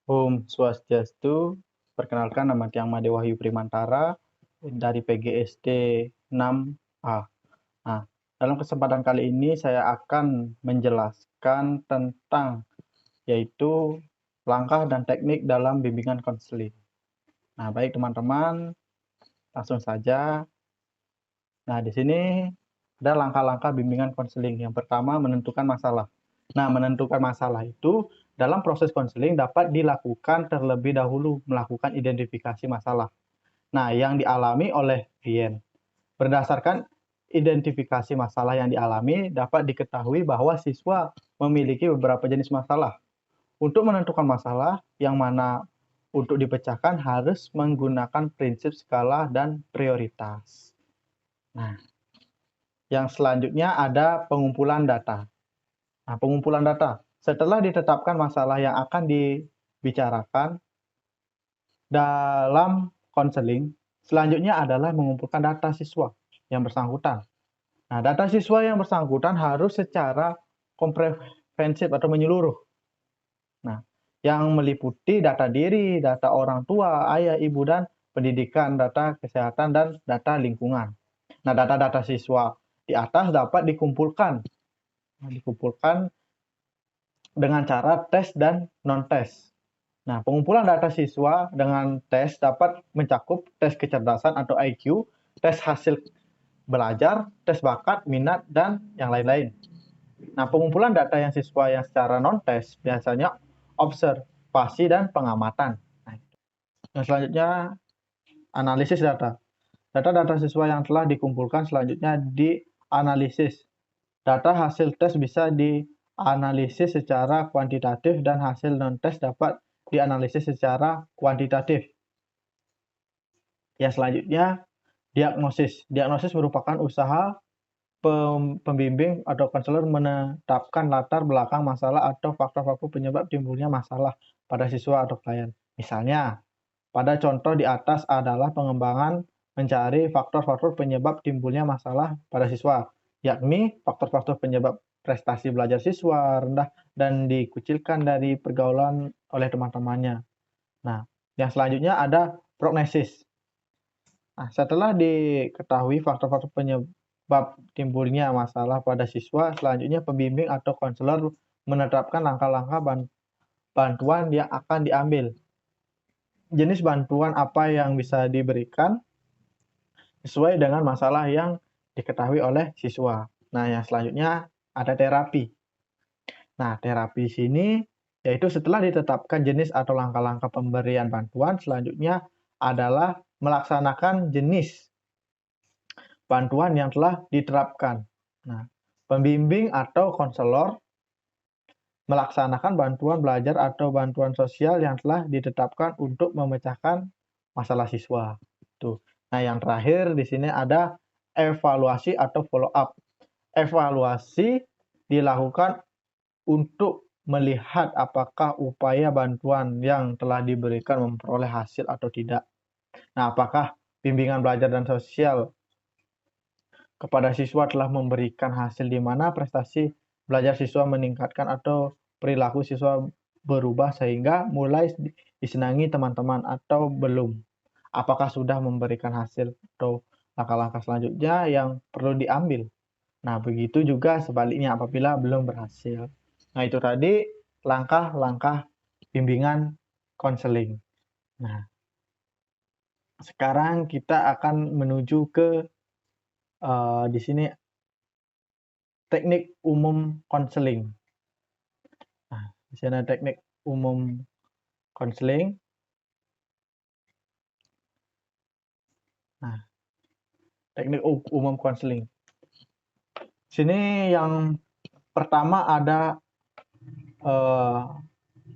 Om Swastiastu, perkenalkan nama Tiang Made Wahyu Primantara dari PGSD 6A. Nah, dalam kesempatan kali ini saya akan menjelaskan tentang yaitu langkah dan teknik dalam bimbingan konseling. Nah, baik teman-teman, langsung saja. Nah, di sini ada langkah-langkah bimbingan konseling. Yang pertama, menentukan masalah. Nah, menentukan masalah itu dalam proses konseling dapat dilakukan terlebih dahulu melakukan identifikasi masalah. Nah, yang dialami oleh klien. Berdasarkan identifikasi masalah yang dialami, dapat diketahui bahwa siswa memiliki beberapa jenis masalah. Untuk menentukan masalah yang mana untuk dipecahkan harus menggunakan prinsip skala dan prioritas. Nah, yang selanjutnya ada pengumpulan data. Nah, pengumpulan data. Setelah ditetapkan masalah yang akan dibicarakan dalam konseling, selanjutnya adalah mengumpulkan data siswa yang bersangkutan. Nah, data siswa yang bersangkutan harus secara komprehensif atau menyeluruh. Nah, yang meliputi data diri, data orang tua, ayah, ibu, dan pendidikan, data kesehatan, dan data lingkungan. Nah, data-data siswa di atas dapat dikumpulkan dengan cara tes dan non-tes. Nah, pengumpulan data siswa dengan tes dapat mencakup tes kecerdasan atau IQ, tes hasil belajar, tes bakat, minat, dan yang lain-lain. Nah, pengumpulan data yang siswa yang secara non-tes biasanya observasi dan pengamatan. Nah, yang selanjutnya, analisis data. Data-data siswa yang telah dikumpulkan selanjutnya dianalisis. Data hasil tes bisa dianalisis secara kuantitatif dan hasil non-tes dapat dianalisis secara kuantitatif. Yang selanjutnya, diagnosis. Diagnosis merupakan usaha pembimbing atau konselor menetapkan latar belakang masalah atau faktor-faktor penyebab timbulnya masalah pada siswa atau klien. Misalnya, pada contoh di atas adalah pengembangan mencari faktor-faktor penyebab timbulnya masalah pada siswa, yakni faktor-faktor penyebab prestasi belajar siswa rendah dan dikucilkan dari pergaulan oleh teman-temannya. Nah, yang selanjutnya ada prognosis. Nah, setelah diketahui faktor-faktor penyebab timbulnya masalah pada siswa, selanjutnya pembimbing atau konselor menetapkan langkah-langkah bantuan yang akan diambil. Jenis bantuan apa yang bisa diberikan sesuai dengan masalah yang diketahui oleh siswa. Nah, yang selanjutnya ada terapi. Nah, terapi sini yaitu setelah ditetapkan jenis atau langkah-langkah pemberian bantuan, selanjutnya adalah melaksanakan jenis bantuan yang telah diterapkan. Nah, pembimbing atau konselor melaksanakan bantuan belajar atau bantuan sosial yang telah ditetapkan untuk memecahkan masalah siswa. Tuh. Nah, yang terakhir di sini ada evaluasi atau follow up. Evaluasi dilakukan untuk melihat apakah upaya bantuan yang telah diberikan memperoleh hasil atau tidak. Nah, apakah bimbingan belajar dan sosial kepada siswa telah memberikan hasil di mana prestasi belajar siswa meningkatkan atau perilaku siswa berubah sehingga mulai disenangi teman-teman atau belum. Apakah sudah memberikan hasil atau langkah-langkah selanjutnya yang perlu diambil. Nah, begitu juga sebaliknya apabila belum berhasil. Nah, itu tadi langkah-langkah bimbingan konseling. Nah, sekarang kita akan menuju ke di sini teknik umum konseling. Nah, di sini ada teknik umum konseling. Nah, teknik umum konseling. Sini yang pertama ada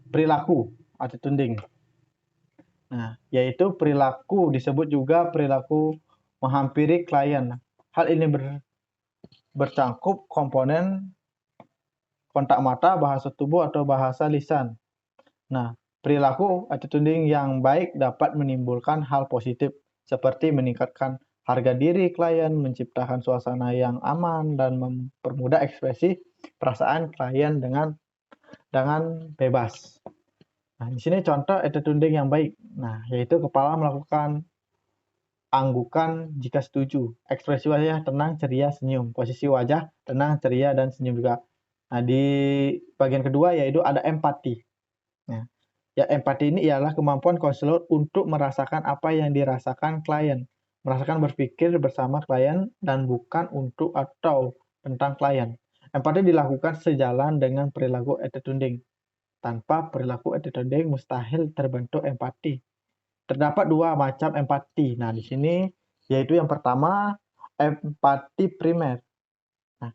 perilaku attituding. Nah, yaitu perilaku disebut juga perilaku menghampiri klien. Hal ini bercangkup komponen kontak mata, bahasa tubuh, atau bahasa lisan. Nah, perilaku attituding yang baik dapat menimbulkan hal positif seperti meningkatkan harga diri klien, menciptakan suasana yang aman, dan mempermudah ekspresi perasaan klien dengan bebas. Nah, di sini contoh attitude yang baik. Nah, yaitu kepala melakukan anggukan jika setuju. Ekspresi wajah tenang, ceria, senyum. Posisi wajah tenang, ceria, dan senyum juga. Nah, di bagian kedua yaitu ada empati. Nah, ya empati ini ialah kemampuan konselor untuk merasakan apa yang dirasakan klien. Merasakan berpikir bersama klien dan bukan untuk atau tentang klien. Empati dilakukan sejalan dengan perilaku attituding. Tanpa perilaku attituding mustahil terbentuk empati. Terdapat dua macam empati. Nah, di sini yaitu yang pertama empati primer. Nah,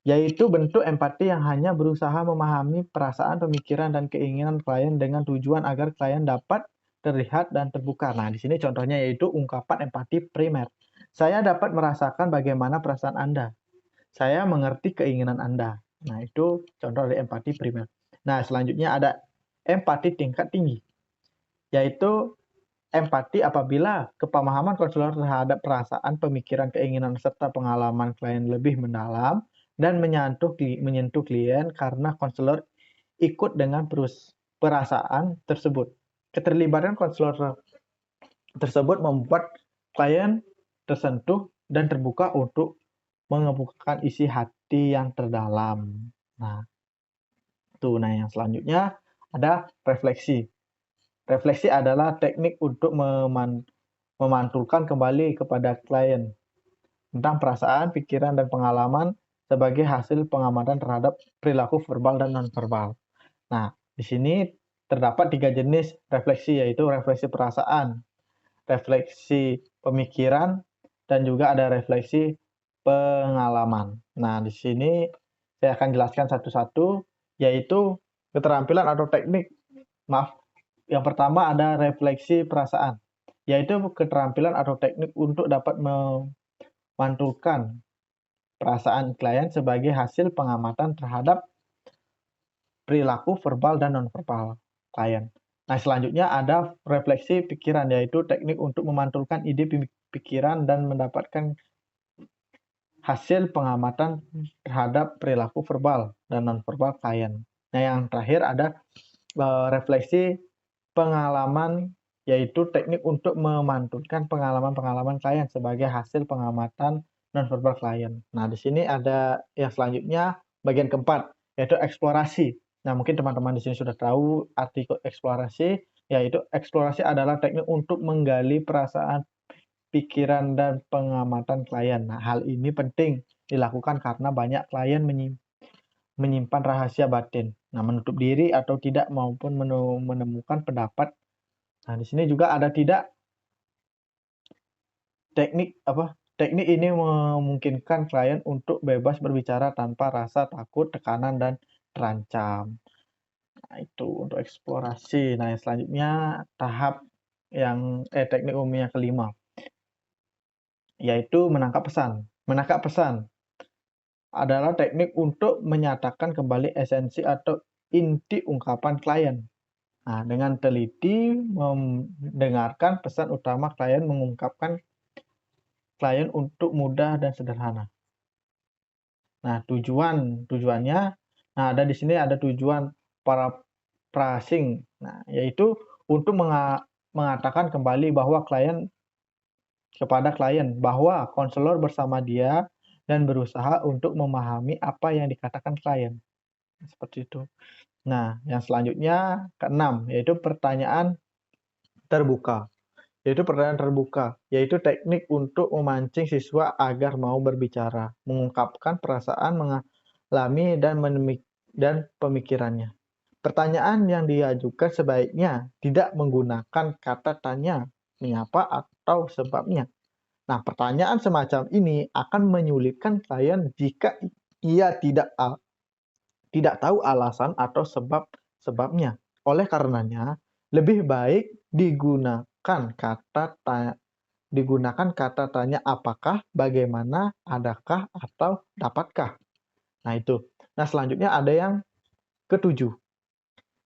yaitu bentuk empati yang hanya berusaha memahami perasaan, pemikiran, dan keinginan klien dengan tujuan agar klien dapat terlihat dan terbuka. Nah, di sini contohnya yaitu ungkapan empati primer. Saya dapat merasakan bagaimana perasaan Anda. Saya mengerti keinginan Anda. Nah, itu contoh dari empati primer. Nah, selanjutnya ada empati tingkat tinggi, yaitu empati apabila kepemahaman konselor terhadap perasaan, pemikiran, keinginan, serta pengalaman klien lebih mendalam dan menyentuh klien karena konselor ikut dengan perasaan tersebut. Keterlibatan konselor tersebut membuat klien tersentuh dan terbuka untuk mengemukakan isi hati yang terdalam. Nah, yang selanjutnya ada refleksi. Refleksi adalah teknik untuk memantulkan kembali kepada klien tentang perasaan, pikiran, dan pengalaman sebagai hasil pengamatan terhadap perilaku verbal dan nonverbal. Nah, di sini terdapat 3 jenis refleksi, yaitu refleksi perasaan, refleksi pemikiran, dan juga ada refleksi pengalaman. Nah, di sini saya akan jelaskan satu-satu, yaitu keterampilan atau teknik. Yang pertama ada refleksi perasaan, yaitu keterampilan atau teknik untuk dapat memantulkan perasaan klien sebagai hasil pengamatan terhadap perilaku verbal dan nonverbal klien. Nah, selanjutnya ada refleksi pikiran, yaitu teknik untuk memantulkan ide pikiran dan mendapatkan hasil pengamatan terhadap perilaku verbal dan nonverbal klien. Nah, yang terakhir ada refleksi pengalaman, yaitu teknik untuk memantulkan pengalaman-pengalaman klien sebagai hasil pengamatan nonverbal klien. Nah, di sini ada yang selanjutnya bagian keempat, yaitu eksplorasi. Nah, mungkin teman-teman di sini sudah tahu arti eksplorasi, yaitu eksplorasi adalah teknik untuk menggali perasaan, pikiran, dan pengamatan klien. Nah, hal ini penting dilakukan karena banyak klien menyimpan rahasia batin. Nah, menutup diri atau tidak maupun menemukan pendapat. Nah, di sini juga ada teknik ini memungkinkan klien untuk bebas berbicara tanpa rasa takut, tekanan, dan terancam. Nah, itu untuk eksplorasi. Nah, yang selanjutnya teknik umum yang kelima, yaitu menangkap pesan. Menangkap pesan adalah teknik untuk menyatakan kembali esensi atau inti ungkapan klien. Nah, dengan teliti mendengarkan pesan utama klien, mengungkapkan klien untuk mudah dan sederhana. Nah, tujuannya, nah ada di sini ada tujuan paraphrasing. Nah, yaitu untuk mengatakan kembali kepada klien bahwa konselor bersama dia dan berusaha untuk memahami apa yang dikatakan klien. Seperti itu. Nah, yang selanjutnya keenam, yaitu pertanyaan terbuka. Yaitu teknik untuk memancing siswa agar mau berbicara, mengungkapkan perasaan, mengalami, dan pemikirannya. Pertanyaan yang diajukan sebaiknya tidak menggunakan kata tanya, mengapa, atau sebabnya. Nah, pertanyaan semacam ini akan menyulitkan klien jika ia tidak tahu alasan atau sebabnya. Oleh karenanya, lebih baik digunakan kata tanya apakah, bagaimana, adakah, atau dapatkah. Nah, itu. Nah, selanjutnya ada yang ketujuh.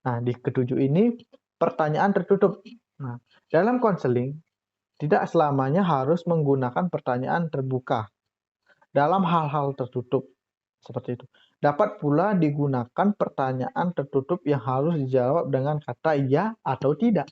Nah, di ketujuh ini pertanyaan tertutup. Nah, dalam konseling tidak selamanya harus menggunakan pertanyaan terbuka dalam hal-hal tertutup seperti itu. Dapat pula digunakan pertanyaan tertutup yang harus dijawab dengan kata ya atau tidak.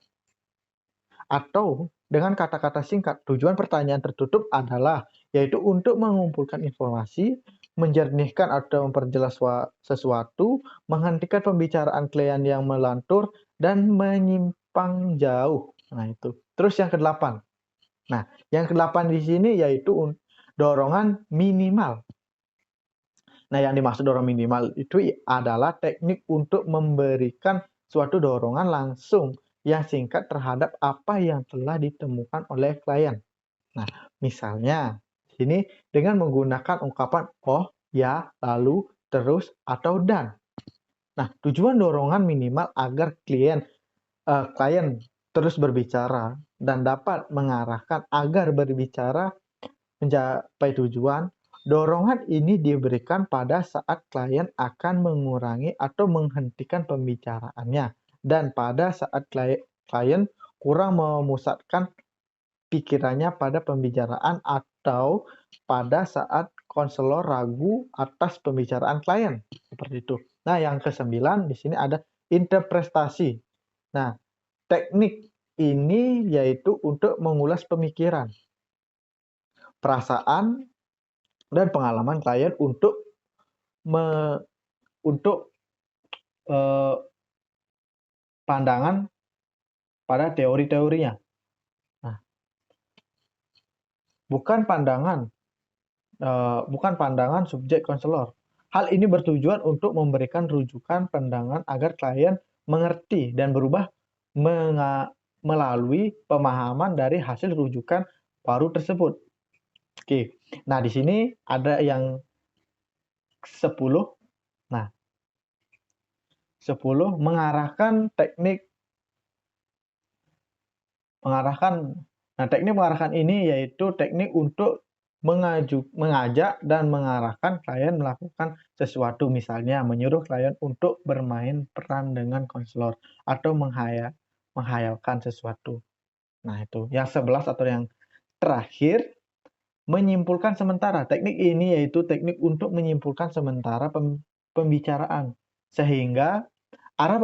Atau dengan kata-kata singkat. Tujuan pertanyaan tertutup adalah yaitu untuk mengumpulkan informasi, menjernihkan atau memperjelas sesuatu, menghentikan pembicaraan klien yang melantur, dan menyimpang jauh. Nah, itu. Terus yang kedelapan. Nah, yang kedelapan di sini yaitu dorongan minimal. Nah, yang dimaksud dorongan minimal itu adalah teknik untuk memberikan suatu dorongan langsung yang singkat terhadap apa yang telah ditemukan oleh klien. Nah, misalnya sini dengan menggunakan ungkapan oh, ya, lalu, terus, atau dan. Nah, tujuan dorongan minimal agar klien terus berbicara dan dapat mengarahkan agar berbicara mencapai tujuan. Dorongan ini diberikan pada saat klien akan mengurangi atau menghentikan pembicaraannya dan pada saat klien kurang memusatkan pikirannya pada pembicaraan atau pada saat konselor ragu atas pembicaraan klien. Seperti itu. Nah, yang kesembilan di sini ada interpretasi. Nah, teknik ini yaitu untuk mengulas pemikiran, perasaan, dan pengalaman klien untuk pandangan pada teori-teorinya. Nah, bukan pandangan subjek konselor. Hal ini bertujuan untuk memberikan rujukan pandangan agar klien mengerti dan berubah melalui pemahaman dari hasil rujukan baru tersebut. Oke. Nah, di sini ada yang 10. Nah, 10 mengarahkan. Nah, teknik mengarahkan ini yaitu teknik untuk mengajak dan mengarahkan klien melakukan sesuatu, misalnya menyuruh klien untuk bermain peran dengan konselor atau menghayalkan sesuatu. Nah, itu. Yang 11 atau yang terakhir, menyimpulkan sementara. Teknik ini yaitu teknik untuk menyimpulkan sementara pembicaraan sehingga arah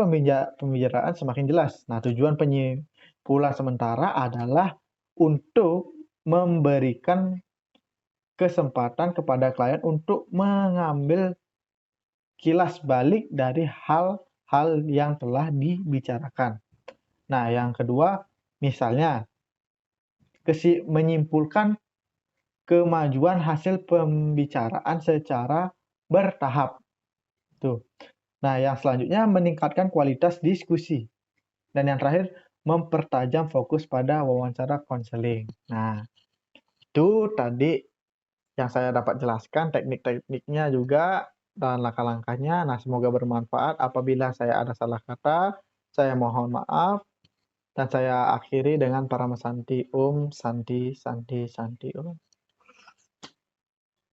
pembicaraan semakin jelas. Nah, tujuan penyimpulan sementara adalah untuk memberikan kesempatan kepada klien untuk mengambil kilas balik dari hal-hal yang telah dibicarakan. Nah, yang kedua, misalnya menyimpulkan kemajuan hasil pembicaraan secara bertahap. Tuh. Nah, yang selanjutnya meningkatkan kualitas diskusi. Dan yang terakhir, mempertajam fokus pada wawancara konseling. Nah, itu tadi yang saya dapat jelaskan, teknik-tekniknya juga dan langkah-langkahnya. Nah, semoga bermanfaat. Apabila saya ada salah kata, saya mohon maaf. Dan saya akhiri dengan para Santi Santi, Santi, Santi Om.